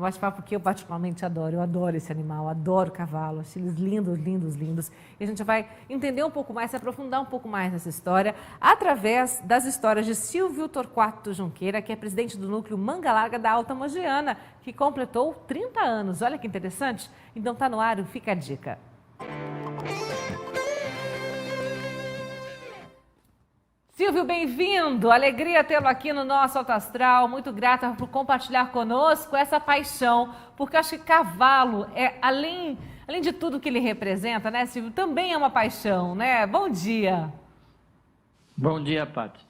um bate-papo que eu particularmente adoro. Eu adoro esse animal, adoro cavalo, acho eles lindos, lindos, lindos. E a gente vai entender um pouco mais, se aprofundar um pouco mais nessa história, através das histórias de Silvio Torquato Junqueira, que é presidente do núcleo Manga Larga da Alta Mogiana, que completou 30 anos. Olha que interessante. Então tá no ar, fica a dica. Silvio, bem-vindo! Alegria tê-lo aqui no nosso Alto Astral. Muito grata por compartilhar conosco essa paixão, porque acho que cavalo é, além de tudo que ele representa, né, Silvio, também é uma paixão, né? Bom dia! Bom dia, Paty.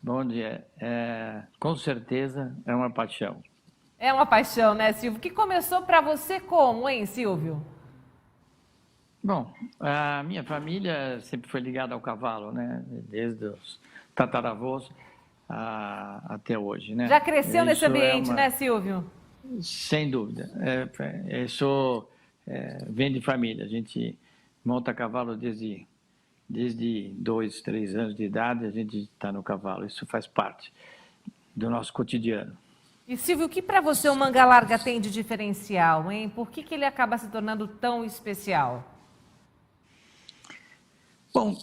Bom dia. Com certeza é uma paixão. É uma paixão, né, Silvio? Que começou para você como, hein, Silvio? Bom, a minha família sempre foi ligada ao cavalo, né? Desde os tataravós até hoje, né? Já cresceu nesse ambiente, né, Silvio? Sem dúvida. Vem de família. A gente monta cavalo desde 2, 3 anos de idade, a gente está no cavalo. Isso faz parte do nosso cotidiano. E, Silvio, o que para você o Manga Larga tem de diferencial, hein? Por que ele acaba se tornando tão especial? Bom,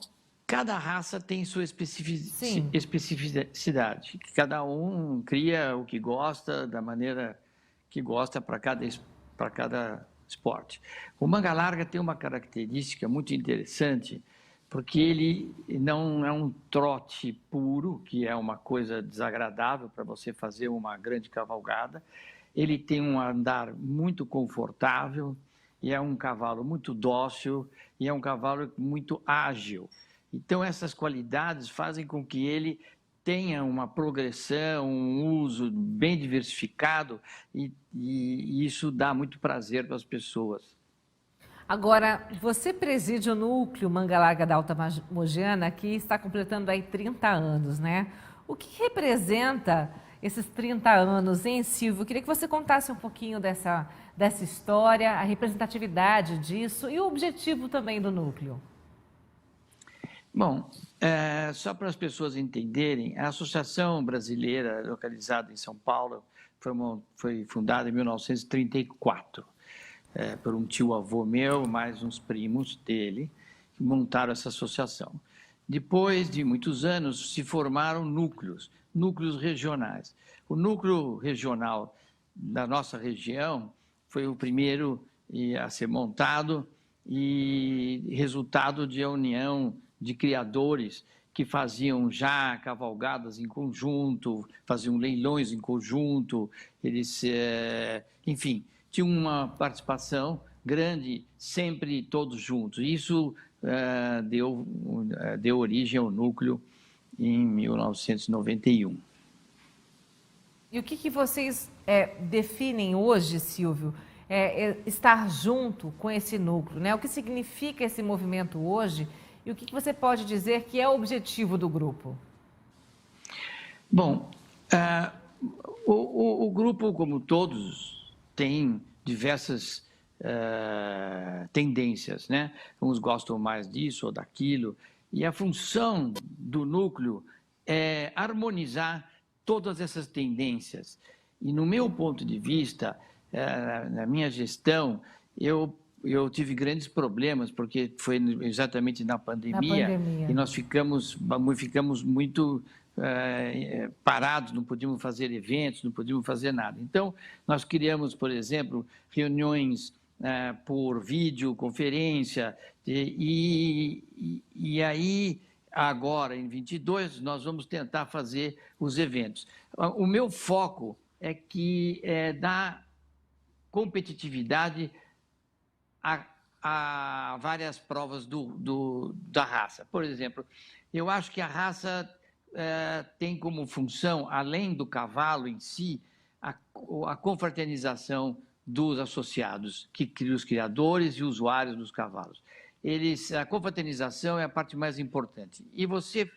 cada raça tem sua especificidade. Cada um cria o que gosta, da maneira que gosta para cada esporte. O Manga Larga tem uma característica muito interessante, porque ele não é um trote puro, que é uma coisa desagradável para você fazer uma grande cavalgada. Ele tem um andar muito confortável, e é um cavalo muito dócil, e é um cavalo muito ágil. Então, essas qualidades fazem com que ele tenha uma progressão, um uso bem diversificado, e isso dá muito prazer para as pessoas. Agora, você preside o núcleo Manga Larga da Alta Mogiana, que está completando aí 30 anos, né? O que representa esses 30 anos, hein, Silvio? Eu queria que você contasse um pouquinho dessa história, a representatividade disso e o objetivo também do núcleo. Bom, só para as pessoas entenderem, a Associação Brasileira, localizada em São Paulo, foi fundada em 1934, por um tio-avô meu, mais uns primos dele, que montaram essa associação. Depois de muitos anos, se formaram núcleos regionais. O núcleo regional da nossa região foi o primeiro a ser montado e resultado de a união de criadores que faziam já cavalgadas em conjunto, faziam leilões em conjunto, eles, enfim, tinham uma participação grande, sempre todos juntos. Isso deu origem ao núcleo em 1991. E o que vocês definem hoje, Silvio, estar junto com esse núcleo, né? O que significa esse movimento hoje e o que você pode dizer que é o objetivo do grupo? Bom, o grupo, como todos, tem diversas tendências, né? Uns gostam mais disso ou daquilo, e a função do núcleo é harmonizar todas essas tendências. E no meu ponto de vista, na minha gestão, eu tive grandes problemas, porque foi exatamente na pandemia. E nós ficamos muito parados, não podíamos fazer eventos, não podíamos fazer nada. Então, nós criamos, por exemplo, reuniões por videoconferência, e aí, agora, em 22, nós vamos tentar fazer os eventos. O meu foco é que dar competitividade a várias provas da raça. Por exemplo, eu acho que a raça tem como função, além do cavalo em si, a confraternização dos associados, os criadores e usuários dos cavalos. A confraternização é a parte mais importante. E você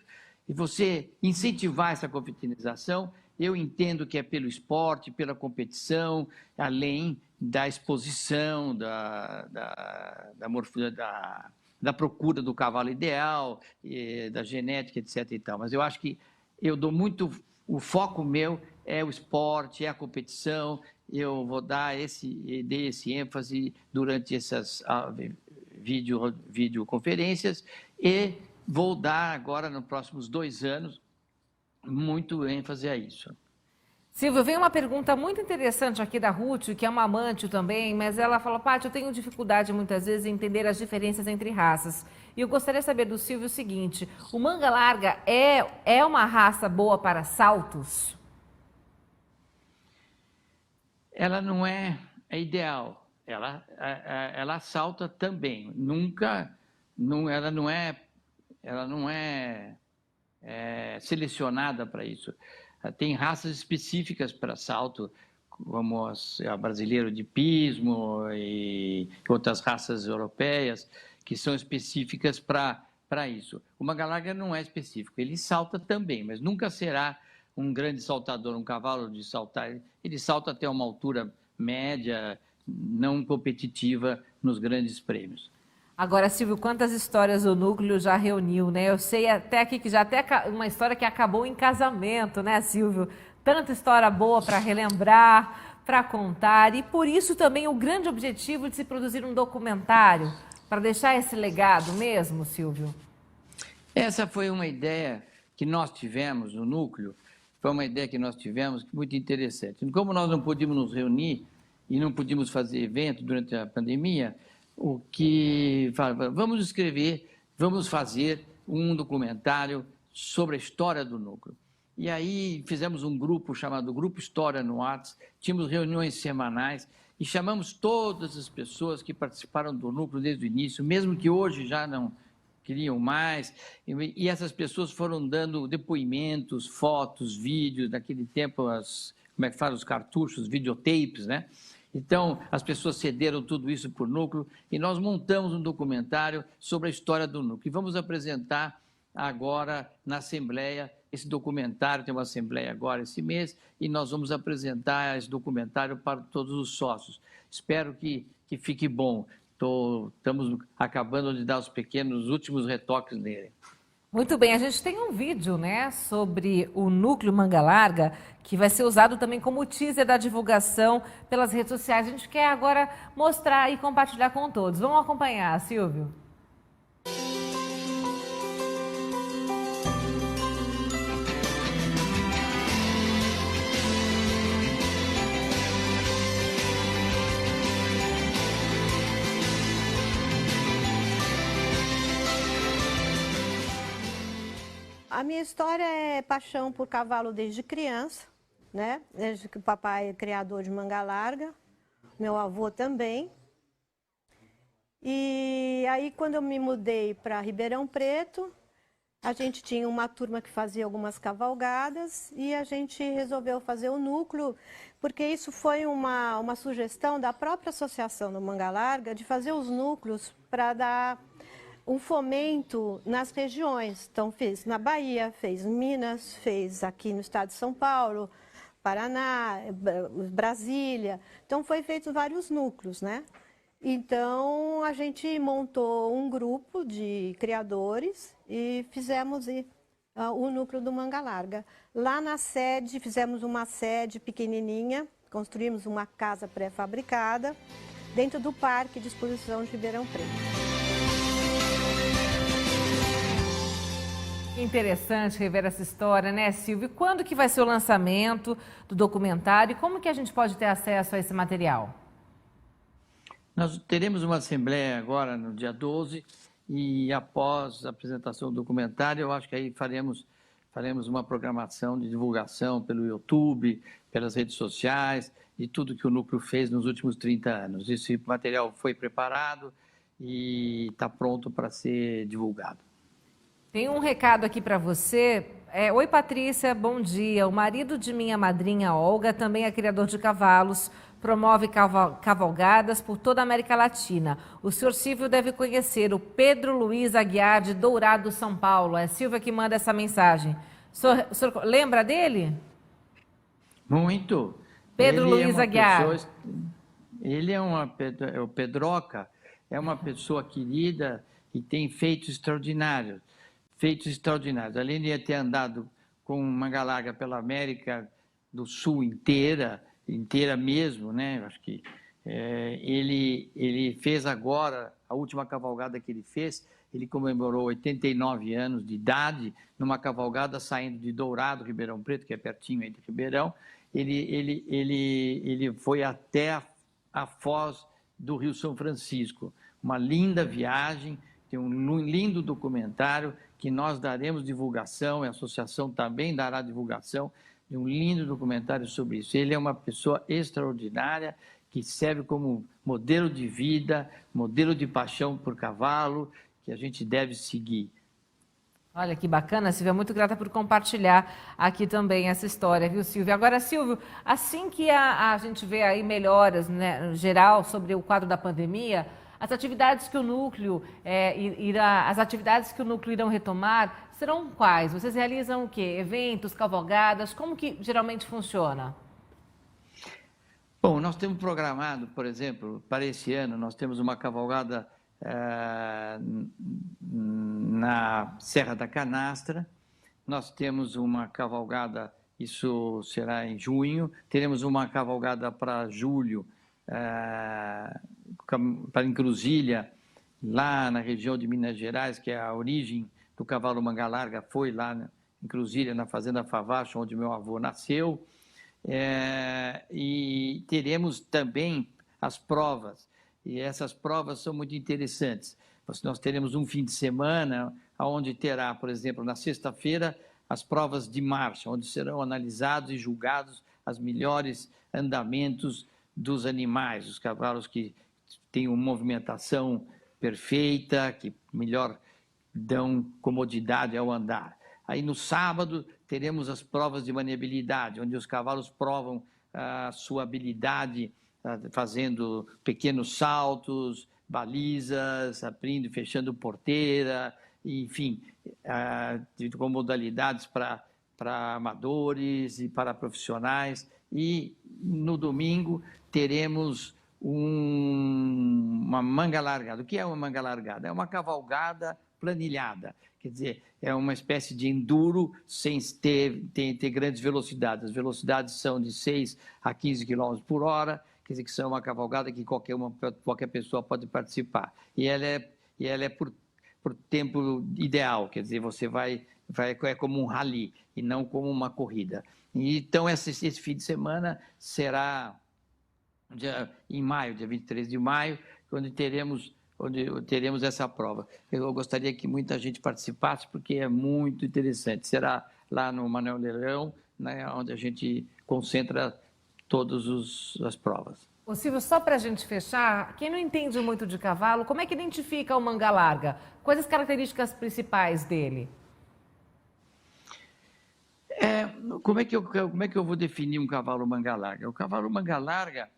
incentivar essa confraternização, eu entendo que é pelo esporte, pela competição, além da exposição, da procura do cavalo ideal, da genética, etc. e tal. Mas eu acho que o foco meu é o esporte, é a competição, eu vou dei esse ênfase durante essas videoconferências e vou dar agora, nos próximos 2 anos, muito ênfase a isso. Silvio, vem uma pergunta muito interessante aqui da Ruth, que é uma amante também, mas ela fala, Paty, eu tenho dificuldade muitas vezes em entender as diferenças entre raças. E eu gostaria de saber do Silvio o seguinte, o manga larga é uma raça boa para saltos? Ela não é ideal, ela salta também, ela não é selecionada para isso. Tem raças específicas para salto, como a brasileiro de pismo e outras raças europeias, que são específicas para isso. O manga larga não é específico, ele salta também, mas nunca será um grande saltador, um cavalo de saltar. Ele salta até uma altura média, não competitiva nos grandes prêmios. Agora, Silvio, quantas histórias o Núcleo já reuniu, né? Eu sei até aqui que já até uma história que acabou em casamento, né, Silvio? Tanta história boa para relembrar, para contar. E por isso também o grande objetivo de se produzir um documentário, para deixar esse legado mesmo, Silvio? Essa foi uma ideia que nós tivemos no Núcleo, foi uma ideia que nós tivemos muito interessante. Como nós não podíamos nos reunir e não podíamos fazer evento durante a pandemia, vamos fazer um documentário sobre a história do Núcleo. E aí fizemos um grupo chamado Grupo História no WhatsApp, tínhamos reuniões semanais e chamamos todas as pessoas que participaram do Núcleo desde o início, mesmo que hoje já não queriam mais, e essas pessoas foram dando depoimentos, fotos, vídeos, naquele tempo, como é que fala, os cartuchos, videotapes, né? Então, as pessoas cederam tudo isso por Núcleo e nós montamos um documentário sobre a história do Núcleo. E vamos apresentar agora na Assembleia esse documentário, tem uma Assembleia agora esse mês, e nós vamos apresentar esse documentário para todos os sócios. Espero que fique bom. Estamos acabando de dar os últimos retoques nele. Muito bem, a gente tem um vídeo, né, sobre o Núcleo Manga Larga, que vai ser usado também como teaser da divulgação pelas redes sociais. A gente quer agora mostrar e compartilhar com todos. Vamos acompanhar, Silvio. A minha história é paixão por cavalo desde criança, né? Desde que o papai é criador de manga larga, meu avô também. E aí, quando eu me mudei para Ribeirão Preto, a gente tinha uma turma que fazia algumas cavalgadas e a gente resolveu fazer o núcleo, porque isso foi uma sugestão da própria Associação do Manga Larga de fazer os núcleos para dar um fomento nas regiões. Então, fez na Bahia, fez em Minas, fez aqui no estado de São Paulo, Paraná, Brasília. Então, foi feito vários núcleos, né? Então, a gente montou um grupo de criadores e fizemos o núcleo do Manga Larga. Lá na sede, fizemos uma sede pequenininha, construímos uma casa pré-fabricada dentro do Parque de Exposição de Ribeirão Preto. Interessante rever essa história, né, Silvio? Quando que vai ser o lançamento do documentário e como que a gente pode ter acesso a esse material? Nós teremos uma assembleia agora no dia 12 e após a apresentação do documentário, eu acho que aí faremos uma programação de divulgação pelo YouTube, pelas redes sociais, de tudo que o Núcleo fez nos últimos 30 anos. Esse material foi preparado e está pronto para ser divulgado. Tem um recado aqui para você. Oi, Patrícia, bom dia. O marido de minha madrinha, Olga, também é criador de cavalos, promove cavalgadas por toda a América Latina. O senhor Silvio deve conhecer o Pedro Luiz Aguiar, de Dourado, São Paulo. É Silvia que manda essa mensagem. O senhor lembra dele? Muito. Pedro Luiz Aguiar. Ele é o Pedroca, é uma pessoa querida e tem feitos extraordinários. Além de ter andado com manga larga pela América do Sul inteira, inteira mesmo, né? Eu acho que ele fez agora, a última cavalgada que ele fez, ele comemorou 89 anos de idade, numa cavalgada saindo de Dourado, Ribeirão Preto, que é pertinho aí de Ribeirão. Ele foi até a Foz do Rio São Francisco. Uma linda viagem, tem um lindo documentário que nós daremos divulgação, a associação também dará divulgação de um lindo documentário sobre isso. Ele é uma pessoa extraordinária, que serve como modelo de vida, modelo de paixão por cavalo, que a gente deve seguir. Olha que bacana, Silvia, muito grata por compartilhar aqui também essa história, viu, Silvia? Agora, Silvio, assim que a gente vê aí melhoras, né, no geral sobre o quadro da pandemia, as atividades que o núcleo irão retomar serão quais? Vocês realizam o quê? Eventos, cavalgadas? Como que geralmente funciona? Bom, nós temos programado, por exemplo, para esse ano, nós temos uma cavalgada na Serra da Canastra, nós temos uma cavalgada, isso será em junho, teremos uma cavalgada para julho, para Encruzilha, lá na região de Minas Gerais, que é a origem do cavalo manga larga, foi lá em Encruzilha, na Fazenda Favacho, onde meu avô nasceu. E teremos também as provas, e essas provas são muito interessantes. Nós teremos um fim de semana onde terá, por exemplo, na sexta-feira, as provas de marcha, onde serão analisados e julgados os melhores andamentos dos animais, os cavalos que têm uma movimentação perfeita, que melhor dão comodidade ao andar. Aí no sábado teremos as provas de maniabilidade, onde os cavalos provam a sua habilidade fazendo pequenos saltos, balizas, abrindo e fechando porteira, enfim, com modalidades para amadores e para profissionais. E no domingo teremos uma manga largada. O que é uma manga largada? É uma cavalgada planilhada. Quer dizer, é uma espécie de enduro sem ter grandes velocidades. As velocidades são de 6 a 15 km por hora, quer dizer que são uma cavalgada que qualquer pessoa pode participar. E ela é por tempo ideal, quer dizer, você é como um rally e não como uma corrida. Então, esse fim de semana será em maio, dia 23 de maio, onde teremos essa prova. Eu gostaria que muita gente participasse, porque é muito interessante. Será lá no Manuel Leão, né, onde a gente concentra todas as provas. Ô Silvio, só para a gente fechar, quem não entende muito de cavalo, como é que identifica o manga larga? Quais as características principais dele? Como é que eu vou definir um cavalo manga larga? O cavalo manga larga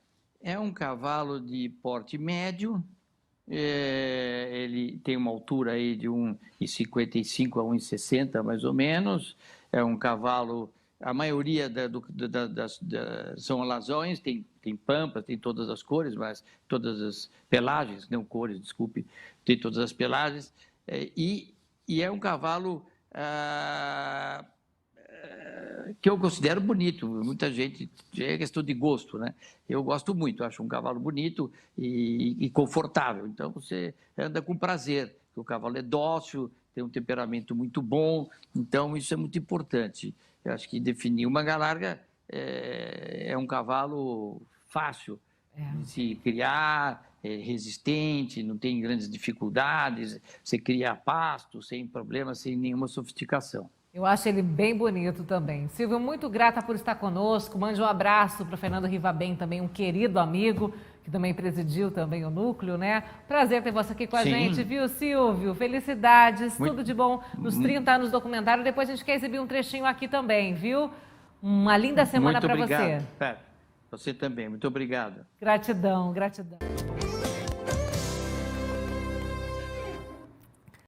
é um cavalo de porte médio, ele tem uma altura aí de 1,55 a 1,60 mais ou menos, é um cavalo, a maioria são alazões, tem pampas, tem todas as cores, mas todas as pelagens, não cores, desculpe, tem todas as pelagens, e é um cavalo que eu considero bonito. Muita gente, é questão de gosto, né? Eu gosto muito, acho um cavalo bonito e confortável. Então, você anda com prazer, porque o cavalo é dócil, tem um temperamento muito bom, então isso é muito importante. Eu acho que definir o manga larga é um cavalo fácil de se criar, resistente, não tem grandes dificuldades, você cria a pasto, sem problemas, sem nenhuma sofisticação. Eu acho ele bem bonito também. Silvio, muito grata por estar conosco. Mande um abraço para o Fernando Rivabem, também um querido amigo, que também presidiu também o núcleo, né? Prazer ter você aqui com a gente, viu, Silvio? Felicidades, tudo de bom nos 30 anos do documentário. Depois a gente quer exibir um trechinho aqui também, viu? Uma linda semana para você. Muito obrigado. Você também, muito obrigado. Gratidão, gratidão.